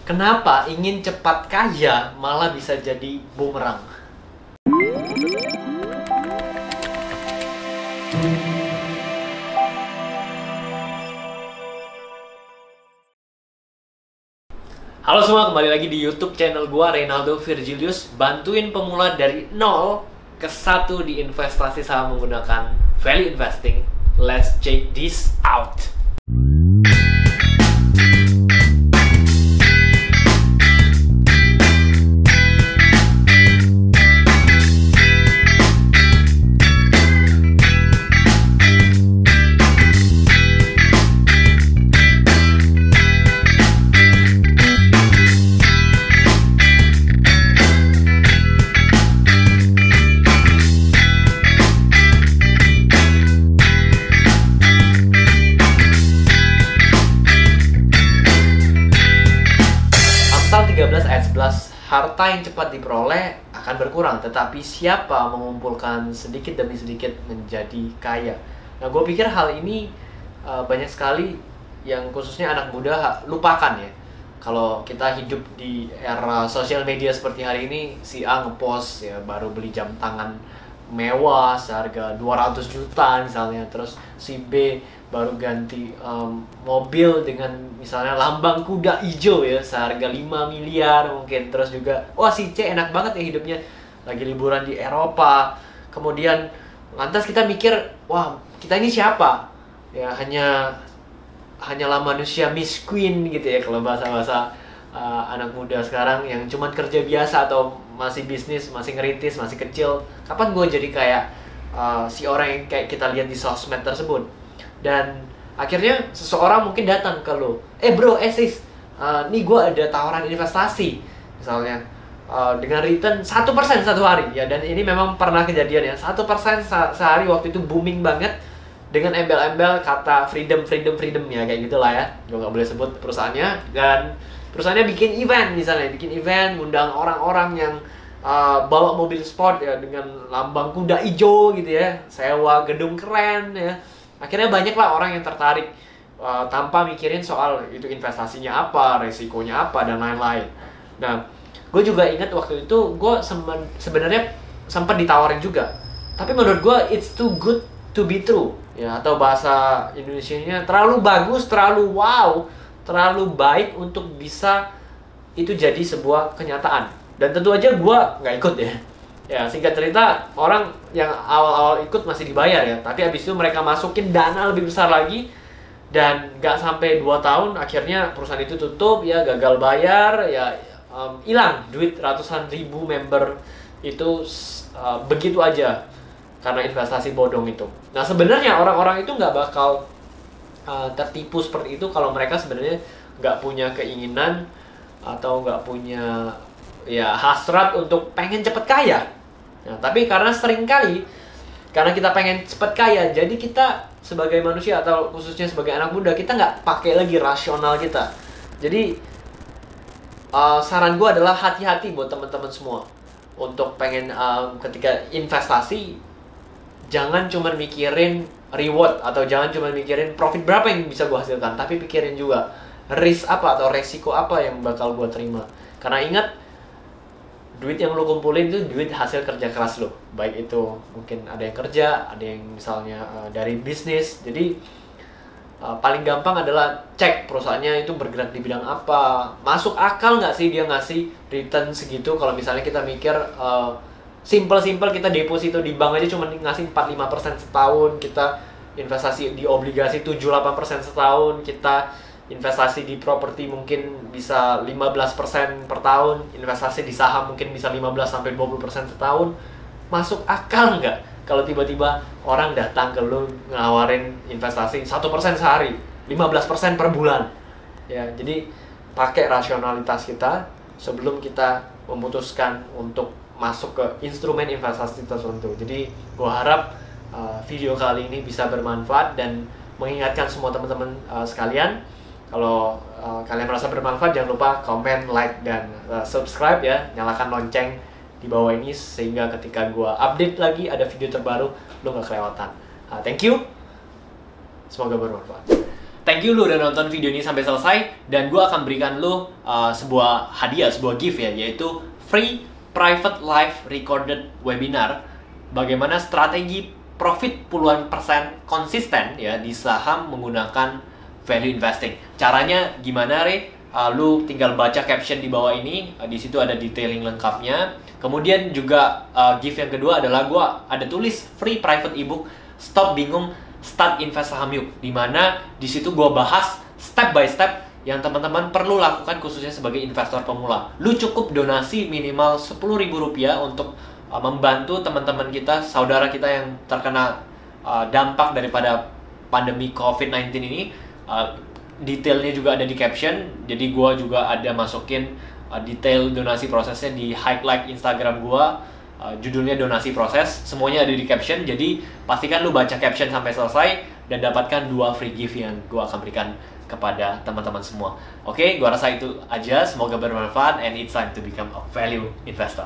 Kenapa ingin cepat kaya malah bisa jadi bumerang? Halo semua, kembali lagi di YouTube channel gua, Reynaldo Virgilius. Bantuin pemula dari 0 ke 1 di investasi saham menggunakan value investing. Let's check this out. Pasal 13 ayat 11, harta yang cepat diperoleh akan berkurang, tetapi siapa mengumpulkan sedikit demi sedikit menjadi kaya. Nah, gue pikir hal ini banyak sekali yang khususnya anak muda lupakan ya. Kalau kita hidup di era sosial media seperti hari ini, si A ngepost ya baru beli jam tangan mewah seharga 200 juta misalnya, terus si B baru ganti mobil dengan misalnya lambang kuda hijau ya seharga 5 miliar mungkin, terus juga wah si C enak banget ya hidupnya lagi liburan di Eropa. Kemudian lantas kita mikir, wah kita ini siapa ya, hanyalah manusia miskin gitu ya kalau bahasa anak muda sekarang yang cuman kerja biasa atau masih bisnis, masih ngerintis, masih kecil. Kapan gue jadi kayak si orang yang kayak kita lihat di sosmed tersebut? Dan akhirnya seseorang mungkin datang ke lo, bro, sis, nih gue ada tawaran investasi misalnya dengan return 1% satu hari ya. Dan ini memang pernah kejadian ya, 1% sehari waktu itu booming banget, dengan embel-embel kata freedom ya, kayak gitulah ya. Gue nggak boleh sebut perusahaannya. Dan perusahaannya bikin event misalnya, ngundang orang-orang yang bawa mobil sport ya dengan lambang kuda hijau gitu ya, sewa gedung keren ya. Akhirnya banyaklah orang yang tertarik tanpa mikirin soal itu investasinya apa, resikonya apa, dan lain-lain. Nah, gue juga ingat waktu itu gue sebenarnya sempat ditawarin juga, tapi menurut gue it's too good to be true ya, atau bahasa Indonesianya terlalu bagus, terlalu wow, terlalu baik untuk bisa itu jadi sebuah kenyataan. Dan tentu aja gue nggak ikut ya. Ya, singkat cerita, orang yang awal-awal ikut masih dibayar ya, tapi habis itu mereka masukin dana lebih besar lagi, dan nggak sampai 2 tahun akhirnya perusahaan itu tutup ya, gagal bayar ya, hilang duit ratusan ribu member itu begitu aja karena investasi bodong itu. Nah, sebenarnya orang-orang itu nggak bakal tertipu seperti itu kalau mereka sebenarnya nggak punya keinginan atau nggak punya ya hasrat untuk pengen cepet kaya. Nah, tapi karena kita pengen cepet kaya, jadi kita sebagai manusia atau khususnya sebagai anak muda, kita nggak pakai lagi rasional kita. Jadi saran gue adalah hati-hati buat teman-teman semua untuk pengen ketika investasi, jangan cuma mikirin reward atau jangan cuma mikirin profit berapa yang bisa gue hasilkan, tapi pikirin juga risk apa atau resiko apa yang bakal gue terima. Karena ingat, duit yang lo kumpulin itu duit hasil kerja keras lo. Baik itu mungkin ada yang kerja, ada yang misalnya dari bisnis. Jadi paling gampang adalah cek perusahaannya itu bergerak di bidang apa. Masuk akal nggak sih dia ngasih return segitu? Kalau misalnya kita mikir simple kita deposito di bank aja cuma ngasih 4-5% setahun, kita investasi di obligasi 7-8% setahun, kita investasi di properti mungkin bisa 15% per tahun, investasi di saham mungkin bisa 15-20% setahun. Masuk akal nggak kalau tiba-tiba orang datang ke lu ngawarin investasi 1% sehari, 15% per bulan ya? Jadi pakai rasionalitas kita sebelum kita memutuskan untuk masuk ke instrumen investasi tertentu. Jadi gua harap video kali ini bisa bermanfaat dan mengingatkan semua teman-teman sekalian. Kalau kalian merasa bermanfaat, jangan lupa komen, like, dan subscribe ya. Nyalakan lonceng di bawah ini sehingga ketika gua update lagi ada video terbaru, lo nggak kelewatan. Thank you. Semoga bermanfaat. Thank you lu udah nonton video ini sampai selesai, dan gue akan berikan lu sebuah hadiah, sebuah gift ya, yaitu free private live recorded webinar bagaimana strategi profit puluhan persen konsisten ya di saham menggunakan value investing. Caranya gimana, Re? Lu tinggal baca caption di bawah ini, di situ ada detailing lengkapnya. Kemudian juga gift yang kedua adalah gue ada tulis free private ebook Stop Bingung Start Invest Saham Yuk, dimana di situ gue bahas step by step yang teman-teman perlu lakukan khususnya sebagai investor pemula. Lu cukup donasi minimal Rp10.000 untuk membantu teman-teman kita, saudara kita yang terkena dampak daripada pandemi COVID-19 ini. Detailnya juga ada di caption, jadi gue juga ada masukin detail donasi prosesnya di highlight Instagram gue. Judulnya donasi proses, semuanya ada di caption. Jadi pastikan lu baca caption sampai selesai dan dapatkan 2 free gift yang gue akan berikan kepada teman-teman semua. Oke, gue rasa itu aja, semoga bermanfaat, and it's time to become a value investor.